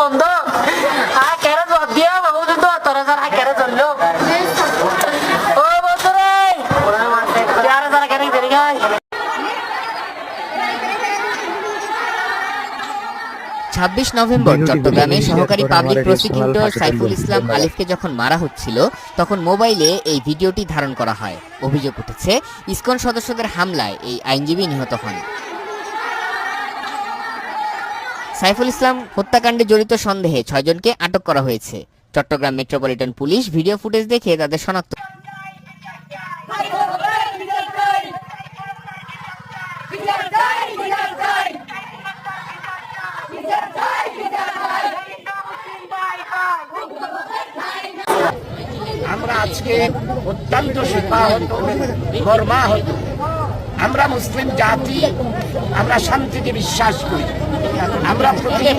বন্ধ হ্যাঁ কেন জবাব দিয়া বাবু তো তোরা যারা কেন চললো ও বন্ধু রে যারা যারা কেন দেরি গায় ২৬ নভেম্বর চট্টগ্রামে সহকারী পাবলিক প্রসিকিউটর সাইফুল ইসলাম আলিফকে যখন মারা হচ্ছিল তখন মোবাইলে এই ভিডিওটি ধারণ করা হয়। অভিযোগ উঠেছে ইসকন সদস্যদের হামলায় এই আইনজীবী নিহত হন। সাইফুল ইসলাম হত্যাকাণ্ডে জড়িত সন্দেহে ৬ জনকে আটক করা হয়েছে। Chittagong metropolitan police video footage দেখে তাদের শনাক্ত আমরা আজকে অত্যন্ত শোকাহত মর্মাহত। আমরা মুসলিম জাতি, আমরা শান্তিতে বিশ্বাস করি। আমরা